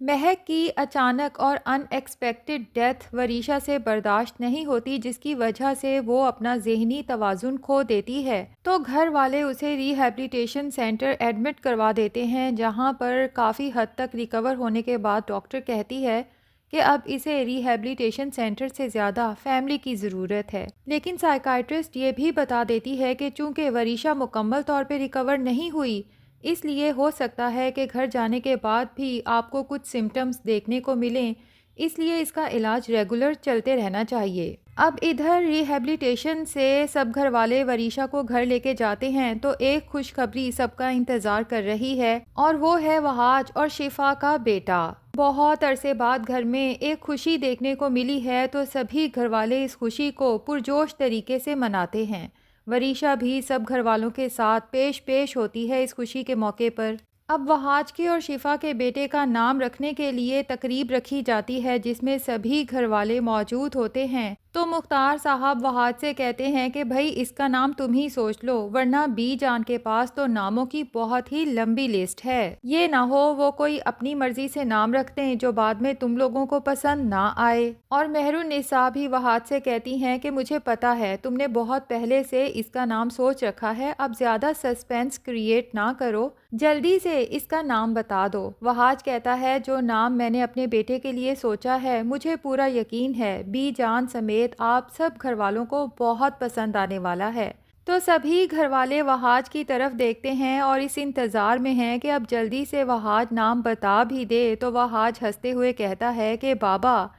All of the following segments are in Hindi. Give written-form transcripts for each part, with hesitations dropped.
महक की अचानक और अनएक्सपेक्टेड डेथ वरीशा से बर्दाश्त नहीं होती, जिसकी वजह से वो अपना ज़हनी तवाज़ुन खो देती है। तो घर वाले उसे रिहैबिलिटेशन सेंटर एडमिट करवा देते हैं, जहां पर काफ़ी हद तक रिकवर होने के बाद डॉक्टर कहती है कि अब इसे रिहैबिलिटेशन सेंटर से ज़्यादा फैमिली की ज़रूरत है। लेकिन साइकाइट्रिस्ट ये भी बता देती है कि चूंकि वरीशा मुकम्मल तौर पर रिकवर नहीं हुई, इसलिए हो सकता है कि घर जाने के बाद भी आपको कुछ सिम्टम्स देखने को मिलें, इसलिए इसका इलाज रेगुलर चलते रहना चाहिए। अब इधर रिहैबिलिटेशन से सब घर वाले वरीशा को घर लेके जाते हैं, तो एक खुशखबरी सबका इंतज़ार कर रही है और वो है वहाज और शिफा का बेटा। बहुत अरसे बाद घर में एक खुशी देखने को मिली है, तो सभी घर वाले इस खुशी को पुरजोश तरीके से मनाते हैं। वरीशा भी सब घर वालों के साथ पेश होती है इस खुशी के मौके पर। अब वहाज के और शिफा के बेटे का नाम रखने के लिए तकरीब रखी जाती है, जिसमें सभी घर वाले मौजूद होते हैं। तो मुख्तार साहब वहाज से कहते हैं कि भाई इसका नाम तुम ही सोच लो, वरना बी जान के पास तो नामों की बहुत ही लंबी लिस्ट है। ये ना हो वो कोई अपनी मर्जी से नाम रखते हैं जो बाद में तुम लोगों को पसंद ना आए। और मेहरुन्निसा भी वहाज से कहती हैं कि मुझे पता है तुमने बहुत पहले से इसका नाम सोच रखा है, अब ज्यादा सस्पेंस क्रिएट ना करो, जल्दी से इसका नाम बता दो। वहाज कहता है जो नाम मैंने अपने बेटे के लिए सोचा है, मुझे पूरा यकीन है बी जान समेत आप सब घर वालों को बहुत पसंद आने वाला है। तो सभी घर वाले वहाज की तरफ देखते हैं और इस इंतज़ार में हैं कि अब जल्दी से वहाज नाम बता भी दे। तो वहाज हंसते हुए कहता है कि बाबा,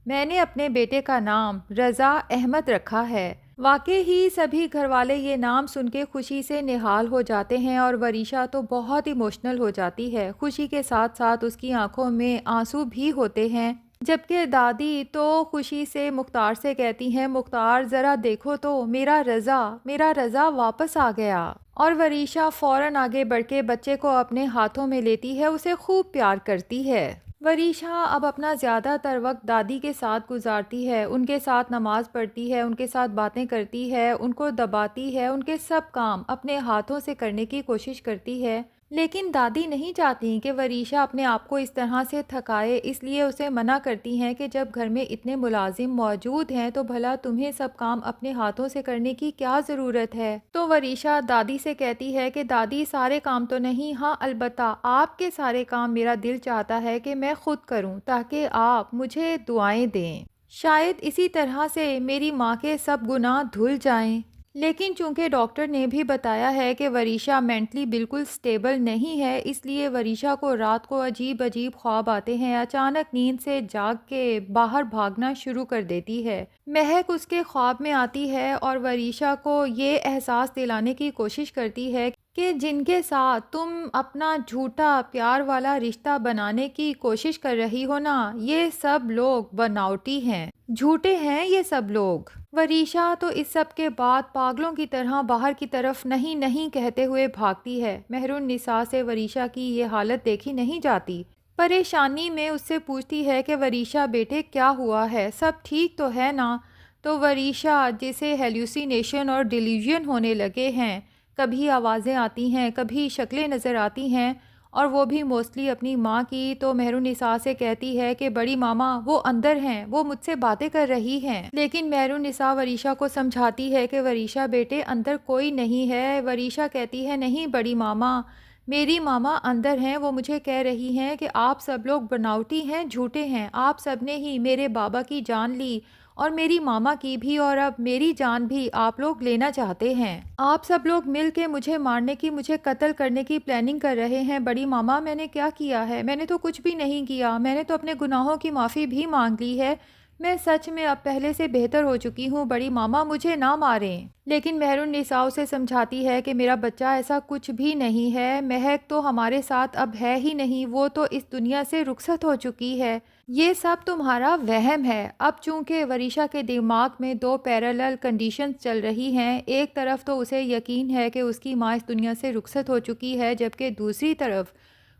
मैंने अपने बेटे का नाम रज़ा अहमद रखा है। वाकई ही सभी घर वाले ये नाम सुन के खुशी से निहाल हो जाते हैं और वरीशा तो बहुत इमोशनल हो जाती है। खुशी के साथ साथ उसकी आंखों में आंसू भी होते हैं। जबकि दादी तो खुशी से मुख्तार से कहती हैं, मुख्तार ज़रा देखो तो मेरा रज़ा वापस आ गया। और वरीशा फ़ौरन आगे बढ़ के बच्चे को अपने हाथों में लेती है, उसे खूब प्यार करती है। वरीशा अब अपना ज़्यादातर वक्त दादी के साथ गुजारती है, उनके साथ नमाज़ पढ़ती है, उनके साथ बातें करती है, उनको दबाती है, उनके सब काम अपने हाथों से करने की कोशिश करती है। लेकिन दादी नहीं चाहती कि वरीशा अपने आप को इस तरह से थकाए, इसलिए उसे मना करती हैं कि जब घर में इतने मुलाजिम मौजूद हैं तो भला तुम्हें सब काम अपने हाथों से करने की क्या ज़रूरत है। तो वरीशा दादी से कहती है कि दादी सारे काम तो नहीं, हाँ अलबत्ता आपके सारे काम मेरा दिल चाहता है कि मैं खुद करूं, ताकि आप मुझे दुआएं दें। शायद इसी तरह से मेरी माँ के सब गुनाह धुल जाएं। लेकिन चूंकि डॉक्टर ने भी बताया है कि वरीशा मेंटली बिल्कुल स्टेबल नहीं है, इसलिए वरीशा को रात को अजीब अजीब ख्वाब आते हैं। अचानक नींद से जाग के बाहर भागना शुरू कर देती है। महक उसके ख्वाब में आती है और वरीशा को ये एहसास दिलाने की कोशिश करती है कि जिनके साथ तुम अपना झूठा प्यार वाला रिश्ता बनाने की कोशिश कर रही हो ना, ये सब लोग बनावटी हैं, झूठे हैं ये सब लोग। वरीशा तो इस सब के बाद पागलों की तरह बाहर की तरफ नहीं नहीं कहते हुए भागती है। मेहरुन्निसा से वरीशा की ये हालत देखी नहीं जाती। परेशानी में उससे पूछती है कि वरीशा बेटे क्या हुआ है, सब ठीक तो है ना। तो वरीशा, जिसे हेल्यूसिनेशन और डिल्यूजन होने लगे हैं, कभी आवाज़ें आती हैं, कभी शक्लें नज़र आती हैं, और वो भी मोस्टली अपनी माँ की, तो मेहरुन्निसा से कहती है कि बड़ी मामा वो अंदर हैं, वो मुझसे बातें कर रही हैं। लेकिन मेहरुन्निसा वरीशा को समझाती है कि वरीशा बेटे अंदर कोई नहीं है। वरीशा कहती है नहीं बड़ी मामा, मेरी मामा अंदर हैं, वो मुझे कह रही हैं कि आप सब लोग बनावटी हैं, झूठे हैं, आप सब ने ही मेरे बाबा की जान ली और मेरी मामा की भी, और अब मेरी जान भी आप लोग लेना चाहते हैं। आप सब लोग मिल के मुझे मारने की, मुझे कत्ल करने की प्लानिंग कर रहे हैं। बड़ी मामा मैंने क्या किया है, मैंने तो कुछ भी नहीं किया, मैंने तो अपने गुनाहों की माफ़ी भी मांग ली है, मैं सच में अब पहले से बेहतर हो चुकी हूँ, बड़ी मामा मुझे ना मारें। लेकिन मेहरुन्निसा उसे समझाती है कि मेरा बच्चा ऐसा कुछ भी नहीं है, महक तो हमारे साथ अब है ही नहीं, वो तो इस दुनिया से रुखसत हो चुकी है, ये सब तुम्हारा वहम है। अब चूंकि वरीशा के दिमाग में दो पैरेलल कंडीशंस चल रही हैं, एक तरफ तो उसे यकीन है कि उसकी माँ इस दुनिया से रुखसत हो चुकी है, जबकि दूसरी तरफ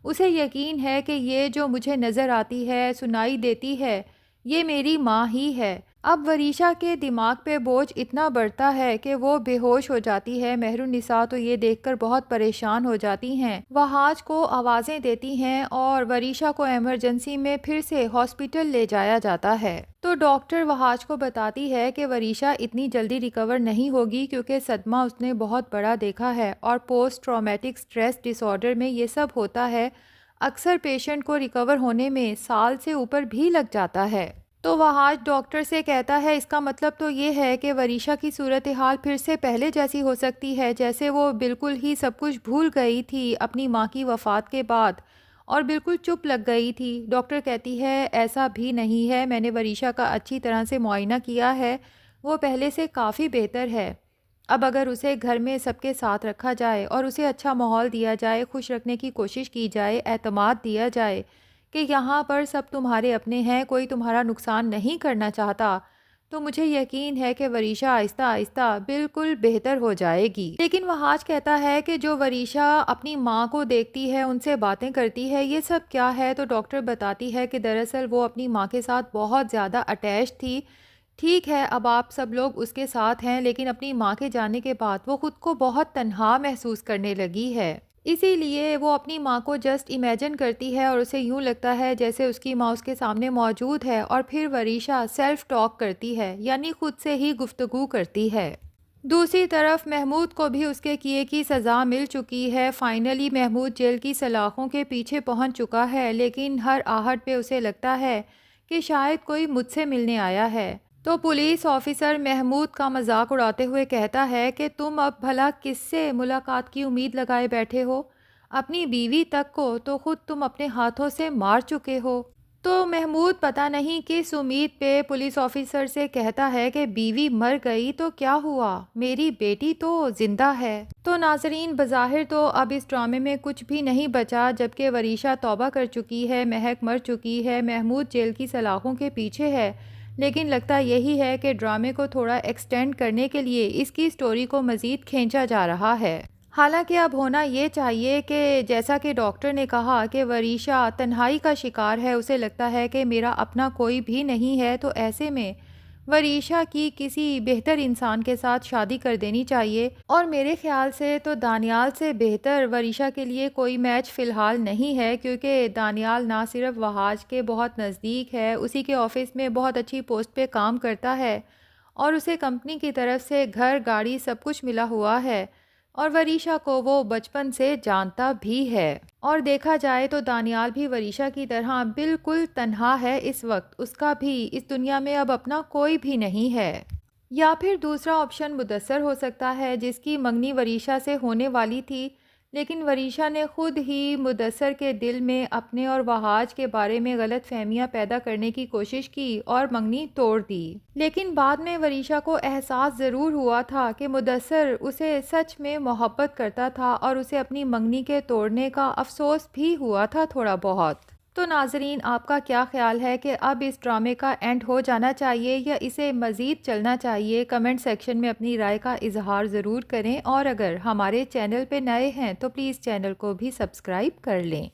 उसे यकीन है कि ये जो मुझे नज़र आती है, सुनाई देती है, ये मेरी माँ ही है। अब वरीशा के दिमाग पे बोझ इतना बढ़ता है कि वो बेहोश हो जाती है। मेहरुन्निसा तो ये देखकर बहुत परेशान हो जाती हैं। वहाज को आवाज़ें देती हैं और वरीशा को इमरजेंसी में फिर से हॉस्पिटल ले जाया जाता है। तो डॉक्टर वहाज को बताती है कि वरीशा इतनी जल्दी रिकवर नहीं होगी क्योंकि सदमा उसने बहुत बड़ा देखा है और पोस्ट ट्रॉमेटिक स्ट्रेस डिसऑर्डर में ये सब होता है। अक्सर पेशेंट को रिकवर होने में साल से ऊपर भी लग जाता है। तो वहाज डॉक्टर से कहता है इसका मतलब तो ये है कि वरीशा की सूरत हाल फिर से पहले जैसी हो सकती है, जैसे वो बिल्कुल ही सब कुछ भूल गई थी अपनी माँ की वफ़ात के बाद और बिल्कुल चुप लग गई थी। डॉक्टर कहती है ऐसा भी नहीं है, मैंने वरीशा का अच्छी तरह से मुआयना किया है, वो पहले से काफ़ी बेहतर है। अब अगर उसे घर में सबके साथ रखा जाए और उसे अच्छा माहौल दिया जाए, खुश रखने की कोशिश की जाए, एतमाद दिया जाए कि यहाँ पर सब तुम्हारे अपने हैं, कोई तुम्हारा नुकसान नहीं करना चाहता, तो मुझे यकीन है कि वरीशा आहिस्ता आहिस्ता बिल्कुल बेहतर हो जाएगी। लेकिन वहाज कहता है कि जो वरीशा अपनी माँ को देखती है, उनसे बातें करती है, ये सब क्या है? तो डॉक्टर बताती है कि दरअसल वो अपनी माँ के साथ बहुत ज़्यादा अटैच थी। ठीक है, अब आप सब लोग उसके साथ हैं, लेकिन अपनी माँ के जाने के बाद वो खुद को बहुत तन्हा महसूस करने लगी है। इसीलिए वो अपनी माँ को जस्ट इमेजिन करती है और उसे यूँ लगता है जैसे उसकी माँ उसके सामने मौजूद है। और फिर वरीशा सेल्फ टॉक करती है, यानी खुद से ही गुफ्तगू करती है। दूसरी तरफ महमूद को भी उसके किए की सज़ा मिल चुकी है। फाइनली महमूद जेल की सलाखों के पीछे पहुंच चुका है, लेकिन हर आहट पे उसे लगता है कि शायद कोई मुझसे मिलने आया है। तो पुलिस ऑफिसर महमूद का मजाक उड़ाते हुए कहता है कि तुम अब भला किससे मुलाकात की उम्मीद लगाए बैठे हो? अपनी बीवी तक को तो खुद तुम अपने हाथों से मार चुके हो। तो महमूद पता नहीं किस उम्मीद पे पुलिस ऑफिसर से कहता है कि बीवी मर गई तो क्या हुआ, मेरी बेटी तो जिंदा है। तो नाजरीन, बज़ाहिर तो अब इस ड्रामे में कुछ भी नहीं बचा, जबकि वरीशा तौबा कर चुकी है, महक मर चुकी है, महमूद जेल की सलाखों के पीछे है। लेकिन लगता यही है कि ड्रामे को थोड़ा एक्सटेंड करने के लिए इसकी स्टोरी को मज़ीद खींचा जा रहा है। हालांकि अब होना ये चाहिए कि जैसा कि डॉक्टर ने कहा कि वरीशा तन्हाई का शिकार है, उसे लगता है कि मेरा अपना कोई भी नहीं है, तो ऐसे में वरीशा की किसी बेहतर इंसान के साथ शादी कर देनी चाहिए। और मेरे ख्याल से तो दानियाल से बेहतर वरीशा के लिए कोई मैच फ़िलहाल नहीं है, क्योंकि दानियाल ना सिर्फ वहाज के बहुत नज़दीक है, उसी के ऑफिस में बहुत अच्छी पोस्ट पे काम करता है और उसे कंपनी की तरफ से घर, गाड़ी सब कुछ मिला हुआ है और वरीशा को वो बचपन से जानता भी है। और देखा जाए तो दानियाल भी वरीशा की तरह बिल्कुल तन्हा है इस वक्त, उसका भी इस दुनिया में अब अपना कोई भी नहीं है। या फिर दूसरा ऑप्शन मुदस्सर हो सकता है, जिसकी मंगनी वरीशा से होने वाली थी, लेकिन वरीशा ने खुद ही मुदस्सर के दिल में अपने और वहाज के बारे में गलत फहमियाँ पैदा करने की कोशिश की और मंगनी तोड़ दी। लेकिन बाद में वरीशा को एहसास ज़रूर हुआ था कि मुदस्सर उसे सच में मोहब्बत करता था और उसे अपनी मंगनी के तोड़ने का अफसोस भी हुआ था थोड़ा बहुत। तो नाजरीन, आपका क्या ख्याल है कि अब इस ड्रामे का एंड हो जाना चाहिए या इसे मज़ीद चलना चाहिए? कमेंट सेक्शन में अपनी राय का इजहार ज़रूर करें और अगर हमारे चैनल पे नए हैं तो प्लीज़ चैनल को भी सब्सक्राइब कर लें।